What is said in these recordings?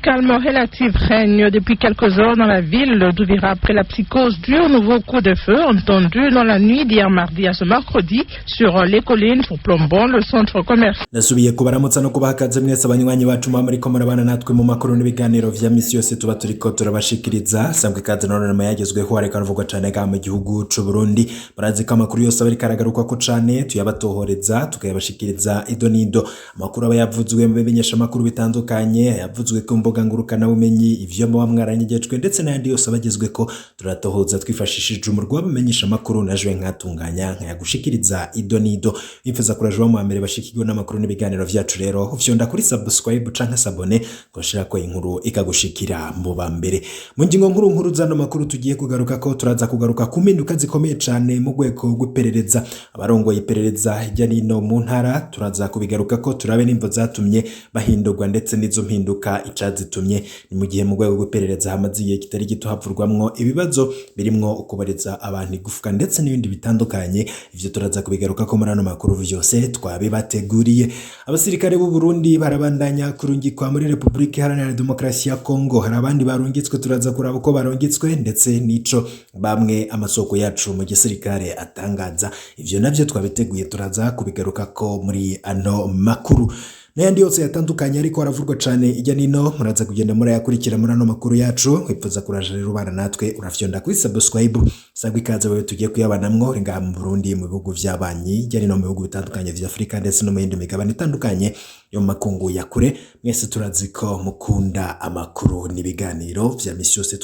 calme relatif règne depuis quelques heures dans la ville d'Uvira après la psychose due au nouveau coup de feu entendu dans la nuit d'hier mardi à ce mercredi sur les collines pour Plombon, le centre commercial. Nasubiye kubaramutsa no kubahakaze mwese abanywanyi bacu muri ko murabana natwe mu makuru n'ibiganiro vya misi yose tuba turiko turabashikiriza sambwe kaze none mu yagezweho areka ruvugwa cyane ga mu gihugu c'u Burundi barazi ko amakuru yose abari karagaruka ko cane tuyabatohoreza tukayabashikiriza idonido amakuru aba yavuzwe mu bimenyesha makuru bitandukanye yavuzwe ku mbuga ngurukana bumenyi ivyo mu bamwaranyegejwe ndetse n'andi yose abagezwe ko turatohoza twifashishije umurwa w'abamenyesha makuru najwe nkatunganya nkayagushikiriza idonido bifuza kurajwa mu mbere bashikirwa n'amakuru n'ibiganiro vyacu rero ufyonda kuri subscribe canke sabone koshira ko inkuru ikagushikira mu bambere mu ngingo nkuru zano makuru tugiye kugaruka ko turaza kugaruka ku mpinduka zikomeye cane mu gweko rw'iperereza abarongoye iperereza hirya nino mu ntara turaza kubigaruka ko turabe nimvo zatumye bahindurwa ndetse n'izo mpinduka icazitumye ni mu gihe mu gwego rw'iperereza hamaziye kitari gito havurwamwo ibibazo birimwo ukubareza abantu igufuka ndetse n'ibindi bitandukanye ivyo turaza kubigaruka ko muri ano makuru vyose twabibateguriye abasirikare b'u Burundi barabandanya kurungikwa muri Republika Iharanira Demokarasi ya Kongo hari abandi barungitswe turaza kuraba uko barungitswe ndetse nico bamwe amasoko yacu mu gisirikare atangaza ivyo navyo twabiteguye turaza kubigaruka ko muri ano makuru n'ayandi yose yatandukanye ariko aravurwa cane ijya nino muraza kugenda muri yakurikira muri ano makuru yacu wifuza kuraje rero bana natwe urafyonda kuri subscribe sagwe ikaze wewe tugiye kuyabanamwo ringa mu Burundi mu bihugu vy'abanyi ijya nino mu bihugu bitandukanye vya Afrika ndetse no mu yindi migabane itandukanye yo makungu ya kure mwese turazi ko mukunda amakuru n'ibiganiro vya misi yose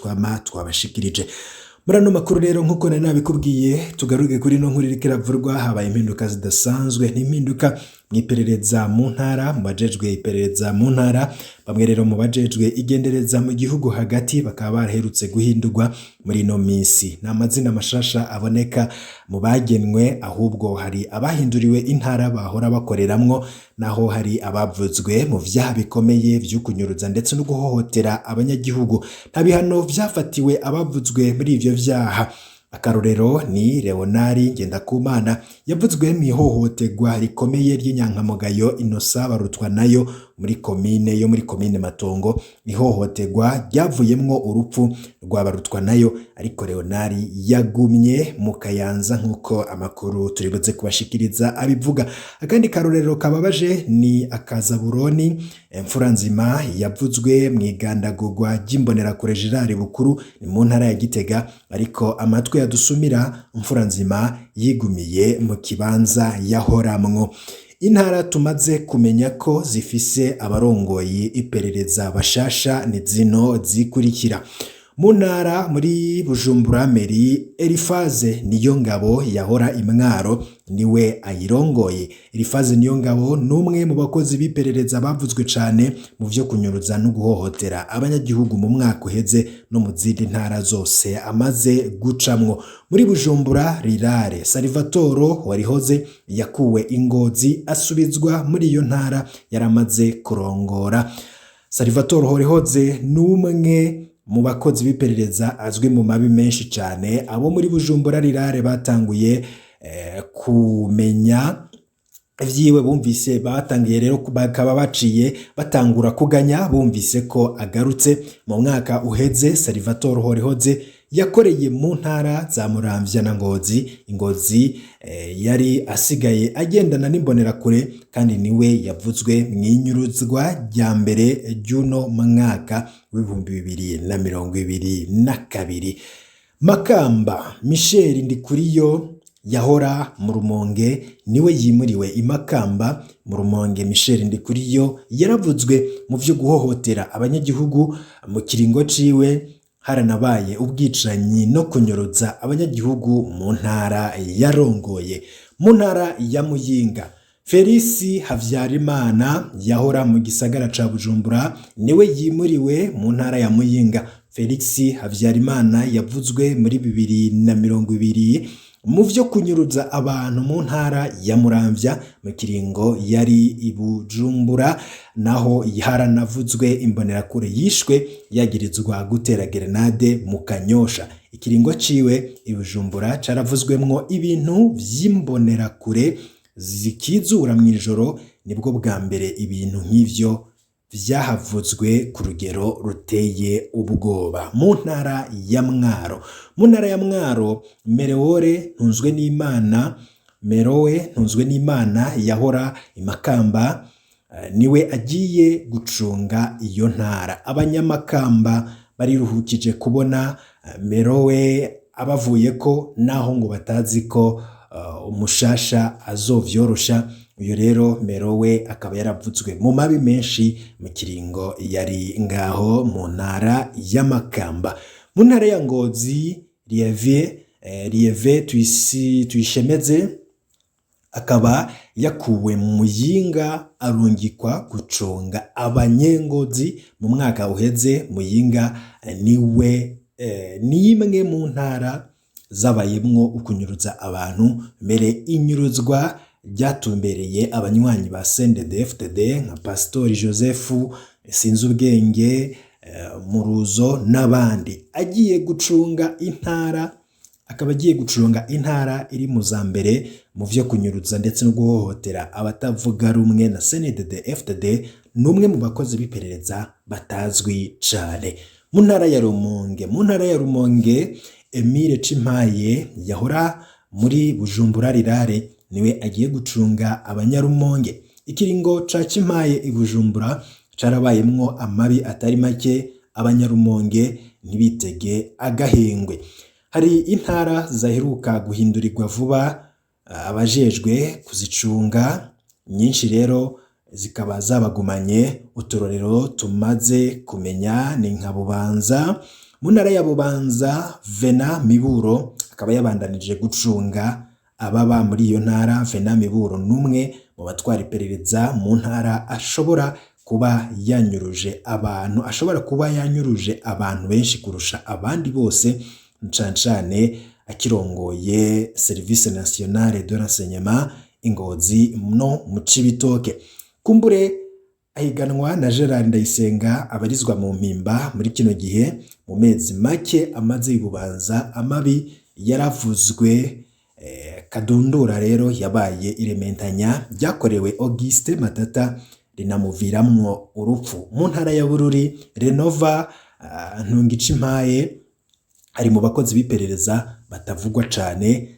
twabashikirije muri ano makuru rero nkuko nabikubwiye tugaruke kuri no nkuru ikiravurwa habaye impinduka zidasanzwe n'impinduka mwiperereza mu ntara mu bajejwe iperereza mu ntara bamwe rero mu bajejwe igendereza mu gihugu hagati bakaba baraherutse guhindurwa muri no misi n'amazina mashasha aboneka mu bagenwe ahubwo hari abahinduriwe intara bahora bakoreramwo naho hari abavuzwe mu vyaha bikomeye vy'ukunyuruza ndetse no guhohotera abanyagihugu ntabihano vyafatiwe abavuzwe muri ivyo vyaha akarorero ni Leonari Ngendakumana yavuzwe mu ihohoterwa rikomeye ry'inyankamugayo Innocent Barutwa nayo muri komine Matongo ihohoterwa ryavuyemwo urupfu rwa Barutwa nayo ariko Leonari yagumye mu Kayanza nkuko amakuru turibuze kubashikiriza abivuga akandi karorero kababaje ni Akazaburoni Mfuranzima yavuzwe mu igandagurwa ry'imbonera kure Gerard Bukuru ni mu ntara ya Gitega ariko amatwe yadusumira Mfuranzima yigumiye mu kibanza yahoramwo intara tumaze kumenya ko zifise abarongoye iperereza bashasha ni zino zikurikira mu ntara muri Bujumbura Meri Elifaze Niyongabo yahora Imwaro niwe ayirongoye Elifaze Niyongabo numwe mu bakozi biperereza bavuzwe cane mu vyo kunyuruza no guhohotera abanyagihugu mu mwaka uheze no mu zindi ntara zose amaze gucamwo muri Bujumbura Rirare Salvatore warihoze yakuwe Ingozi asubizwa muri iyo ntara yaramaze kurongora Salvatore warihoze numwe mu bakozi biperereza azwi mu mabi menshi cyane abo muri Bujumbura Rirare batanguye kumenya vyiwe bumvise batangiye rero bakaba baciye batangura kuganya bumvise ko agarutse mu mwaka uheze Salvatore Horihoze yakoreye mu ntara za Muramvya na Ngozi yari asigaye agendana n'imbonera kure kandi niwe yavuzwe mwinyuruzwa rya mbere ry'uno mwaka w'2022 Makamba Michel Ndikuriyo yahora mu Rumonge niwe yimuriwe Imakamba mu Rumonge Michel Ndikuriyo yaravuzwe mu vyo guhohotera abanyagihugu mu kiringo ciwe haranabaye ubwicanyi no kunyoroza abanyagihugu mu ntara yarongoye mu ntara ya Muyinga Felisi Havyarimana yahora mu gisagara ca Bujumbura niwe yimuriwe mu ntara ya Muyinga Felisi Havyarimana yavuzwe muri 2020 mu vyo kunyuruza abantu mu ntara ya Muramvya mu kiringo yari Ibujumbura naho haranavuzwe imbonera kure yishwe yagirizwa gutera grenade mu Kanyosha ikiringo ciwe Ibujumbura caravuzwemwo ibintu vy'imbonera kure zikizura mwijoro nibwo bwa mbere ibintu nk'ivyo vyahavuzwe ku rugero ruteye ubwoba. Mu ntara ya Mwaro, Merowe Ntunzwe n'Imana yahora Imakamba niwe agiye gucunga iyo ntara. Abanyamakamba bariruhukije kubona Merowe abavuye ko, naho ngo batazi ko umushasha azovyorosha. Uyu rero Merowe akaba yaravuzwe mu mabi menshi mu kiringo yari ngaho mu ntara y'Amakamba. Mu ntara ya Ngozi, Lieve Tuyishemeze akaba yakuwe mu Muyinga arungikwa gucunga abanyengozi mu mwaka uheze. Muyinga ni imwe mu ntara zabayemwo ukunyuruza abantu, mbere inyuruzwa ryatumbereye abanywanyi ba CNDD-FDD nka Pastori Joseph Sinzubwenge, Muruzo n'abandi. Akaba agiye gucunga intara iri mu za mbere mu vyo kunyuruza ndetse no guhohotera abatavuga rumwe na CNDD-FDD. N'umwe mu bakozi b'iperereza batazwi cane. Mu ntara ya Rumonge, Emile Cimpaye yahora muri Bujumbura Rirare niwe agiye gucunga abanyarumonge. Ikiringo ca Cimpaye i Bujumbura carabayemwo amabi atari make, abanyarumonge ntibitege agahengwe. Hari intara zaheruka guhindurirwa vuba abajejwe kuzicunga, nyinshi rero zikaba zabagumanye. Uturorero tumaze kumenya ni nka Bubanza. Mu ntara ya Bubanza, Vena Miburo akaba yabandanije gucunga ababa muri iyo ntara. Vena Miburo n'umwe mu batwara iperereza mu ntara, ashobora kuba yanyuruje abantu benshi kurusha abandi bose, cane akirongoye Service Nationale de Renseignement Ingozi no mu Cibitoke. Kumbure ahiganwa na Gerard Ndayisenga abarizwa mu Mpimba muri kino gihe. Mu mezi make amaze ibubanza amabi yaravuzwe. Kadundura rero yabaye irementanya ryakorewe Auguste Matata rinamuviramwo urupfu. Mu ntara ya Bururi, Renova Ntungicimpaye ari mu bakozi b'iperereza batavugwa cane.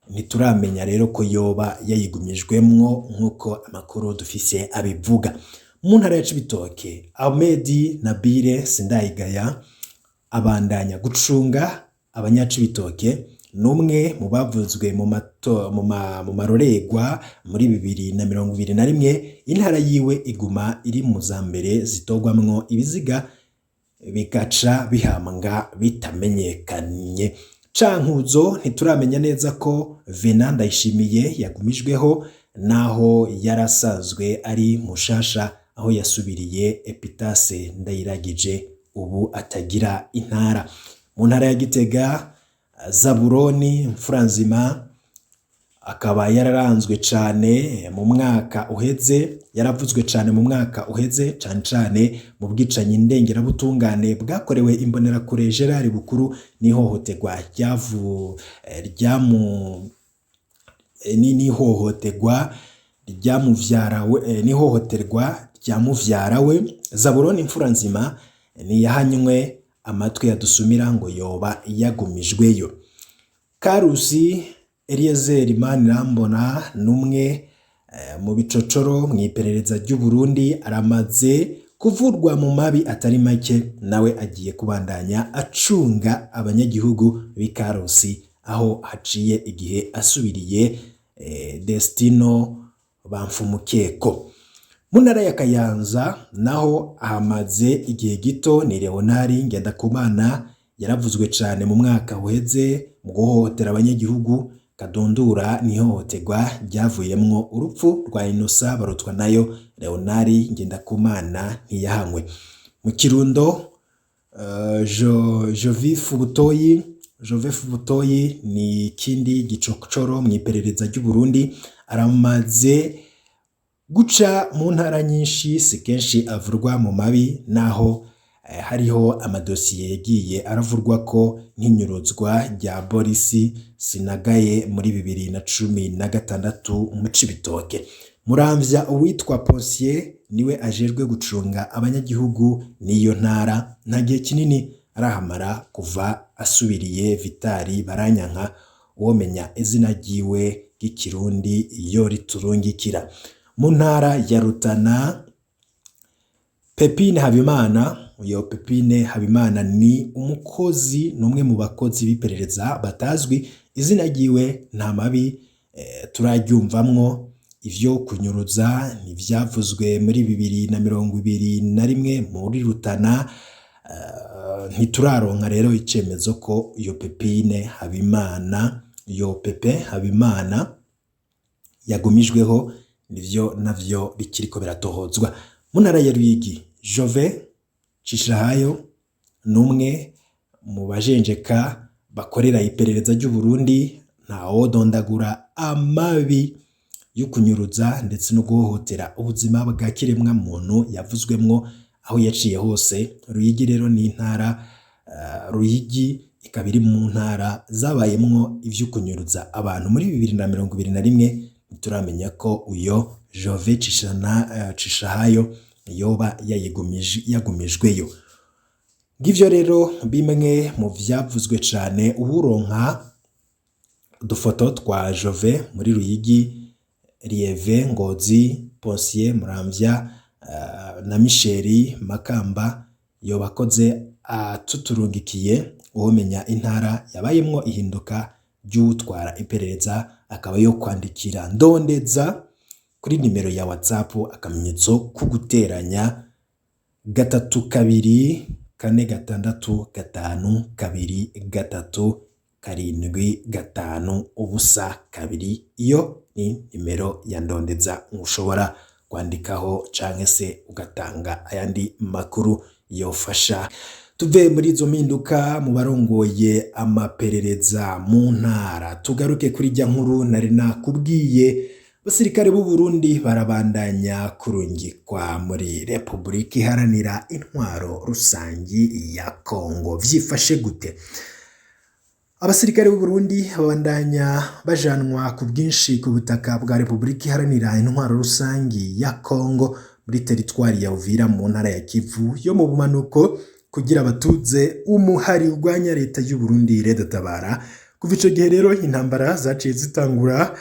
Ntituramenya rero ko yoba yayigumijwemwo nk'uko amakuru dufise abivuga. Mu ntara ya Cibitoke, Ahmed Nabire Sindayigaya abandanya gucunga abanyacibitoke. N'umwe mu bavuzwe mu maroregwa muri 2021. Intara yiwe iguma iri mu za mbere zitogwamwo ibiziga bigaca bihambwa bitamenyekanye. Cankuzo ntituramenya neza ko Vena Ndayishimiye yagumijweho, naho yarasazwe ari mushasha, aho yasubiriye Epitase Ndayiragije ubu atagira intara. Mu ntara ya Gitega, Zaburoni Mfuranzima akaba yararanzwe cane mu mwaka uheze, yaravuzwe cane mu mwaka uheze, cane mu bwicanyi ndengerabutungane bwakorewe imbonerakure Gerard Bukuru n'ihohoterwa ryamuvyarawe. Zaburoni Mfuranzima niyahanywe amatwi yadusumira ngo yoba yagumijweyo. Karusi Eliezer Manirambona n'umwe mu bicocoro mu iperereza ry'u Burundi, aramaze kuvurwa mu mabi atari make, nawe agiye kubandanya acunga abanyagihugu b'Ikarusi, aho haciye igihe asubiriye Destino Bamfumukeko. Mu ntara ya Kayanza naho ahamaze igihe gito ni Leonari Ngendakumana, yaravuzwe cane mu mwaka uheze mu guhohotera abanyagihugu. Kadundura n'ihohoterwa ryavuyemwo urupfu rwa Innocent Barutwanayo. Leonari Ngendakumana ntiyahanywe. Mu Kirundo, Joseph Butoyi ni kindi gicocoro mu iperereza ry'u Burundi, aramaze guca mu ntara nyinshi, si kenshi avurwa mu mabi, naho hariho amadosiye yagiye aravurwa ko nk'inyuruzwa rya Boris Sinagaye muri 2016 mu Cibitoke. Muramvya uwitwa Ponsier niwe ajejwe gucunga abanyagihugu n'iyo ntara, nta gihe kinini arahamara kuva asubiriye Vitali Baranyanka, uwomenya izina ryiwe ry'ikirundi iyo riturungikira. Mu ntara ya Rutana, Pepine Habimana, uyo Pepine Habimana ni umukozi, numwe mu bakozi b'iperereza batazwi, izina ryiwe nta mabi turaryumvamwo. Ivyo kunyuruza ntivyavuzwe muri 2021 muri Rutana. Ntituraronka rero icemezo ko iyo Pepine Habimana, iyo Pepe Habimana yagumijweho, nivyo navyo bikiriko biratohozwa. Mu ntara ya Ruyigi, Jove Cishahayo numwe mu bajenjeka bakorera iperereza ry'u Burundi, ntawo dondagura amabi yo kunyuruza ndetse no guhohotera ubuzima bwa kiremwa muntu yavuzwemwo aho yaciye hose. Ruyigi rero ni intara, Ruyigi ikaba iri mu ntara zabayemwo ivyo kunyuruza abantu muri 2021. Turamenya ko uyo Jove Cishahayo yoba yagumijweyo. Ngivyo rero bimwe mu vyavuzwe cane. Uburonka udufoto twa Jove muri Ruyigi, Lieve, Ngozi, Ponsier, Muramvya na Micheli Makamba yobakoze atuturungikiye. Uwomenya intara yabayemwo ihinduka ry'utwara iperereza akaba yo kwandikira Ndondeza kuri nimero ya WhatsApp akamenyetso kuguteranya 32465237 iyo ni nimero ya Ndondeza ushobora kwandikaho canke se ugatanga ayandi makuru yofasha. Tuve muri izo mpinduka mu barongoye amaperereza mu ntara, tugaruke kuri rya nkuru nari nakubwiye. Abasirikare b'u Burundi barabandanya kurungikwa muri Repubulika Iharanira Intwaro Rusangi ya Kongo. Vyifashe gute? Abasirikare b'u Burundi babandanya bajanwa ku bwinshi ku butaka bwa Repubulika Iharanira Intwaro Rusangi ya Kongo muri teritwari ya Uvira mu ntara ya Kivu yo mu bumanuko, kugira batuze umuhari urwanya leta y'u Burundi Red Tabara. Kuva ico gihe rero intambara zaciye zitangura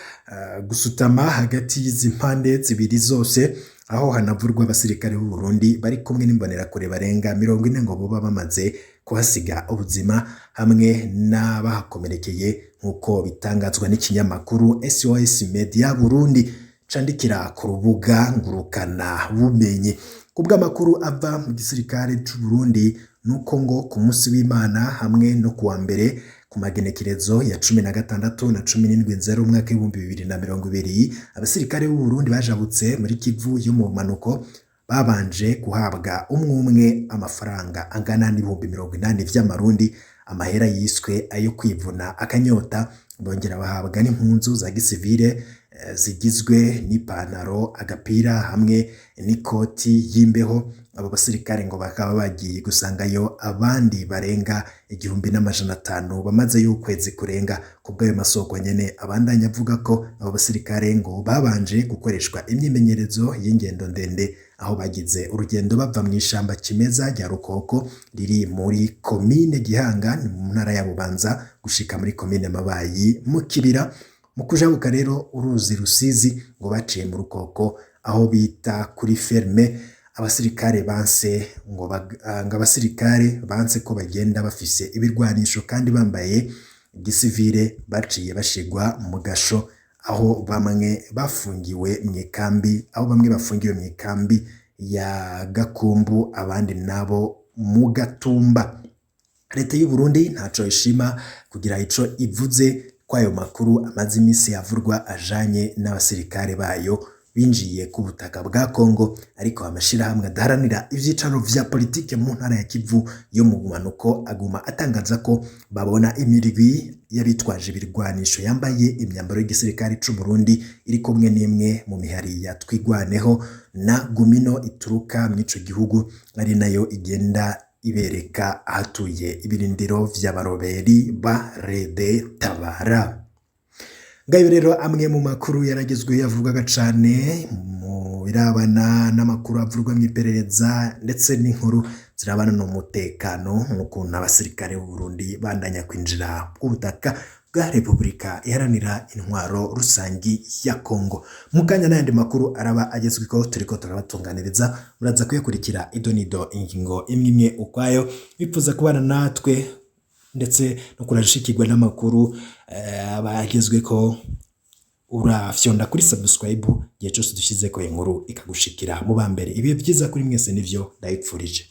gusutama hagati y'izi mpande zibiri zose, aho hanavurwa abasirikare b'u Burundi bari kumwe n'imbonerakure barenga 40 ngo boba bamaze kuhasiga ubuzima hamwe n'abahakomerekeye, nk'uko bitangazwa n'ikinyamakuru SOS Media Burundi candikira ku rubuga ngurukana bumenyi. Kubw'amakuru ava mu gisirikare c'u Burundi nuko ngo ku munsi w'Imana hamwe no kuwa mbere ku magenekerezo ya 16 na 17 umwaka w'2020 abasirikare b'u Burundi bajabutse muri Kivu yo mu manuko babanje guhabwa umwe amafaranga angana n'ibihumbi 80 vy'amarundi, amahera yiswe ayo kwivuna akanyota. Bongera bahabwa n'impunzu za gisivile zigizwe n'ipantaro, agapira hamwe n'ikoti y'imbeho. Abo basirikare ngo bakaba bagiye gusangayo abandi barenga 1500 bamaze y'ukwezi kurenga. Kubw'ayo masoko nyene abandanya avuga ko abo basirikare ngo babanje gukoreshwa imyimenyerezo y'ingendo ndende, aho bagize urugendo bava mu ishamba kimeza rya Rukoko riri muri komine Gihanga mu ntara ya Bubanza gushika muri komine Mabayi mu Kibira. Mu kujabuka rero uruzi Rusizi ngo baciye mu Rukoko aho bita kuri ferme. Abasirikare banse ngo abasirikare banse ko bagenda bafise ibirwanisho kandi bambaye gisivile, baciye bashigwa mu gasho aho bamwe bafungiwe mu ikambi, aho bamwe bafungiwe mu ikambi ya Gakumbu abandi nabo mu Gatumba. Leta y'u Burundi ntaco ishima kugira ico ivuze kwayo makuru amaze imisi yavurwa ajanye n'abasirikare bayo binjiye ku butaka bwa Kongo, ariko amashirahamwe adaharanira ivyicaro vya politike mu ntara ya Kivu yo mu bumanuko aguma atangaza ko babona imirwi y'abitwaje ibirwanisho yambaye imyambaro y'igisirikare c'u Burundi iri kumwe n'imwe mu mihari ya Twigwaneho na Gumino ituruka mw'ico gihugu, ari nayo igenda ibereka ahatuye ibirindiro vy'abaroberi ba Red Tabara. ngayo rero amwe mu makuru yaragezwe yavugaga cane mu birabana n'amakuru avurwa mu iperereza ndetse n'inkuru zirabana n'umutekano n'ukuntu abasirikare b'u Burundi bandanya kwinjira ku butaka bwa Repubulika Iharanira Intwaro Rusangi ya Kongo. Mukanya n'ayandi makuru araba agezweko turiko turabatunganiriza, muraza kuyakurikira idonido ingingo imwe ukwayo. Bifuza kubana natwe ndetse no kurashikirwa n'amakuru abagezweko, urafyonda kuri subscribe gihe cyose dushizeko inkuru ikagushikira mu bambere. Ibihe byiza kuri mwese nivyo ndayipfurije.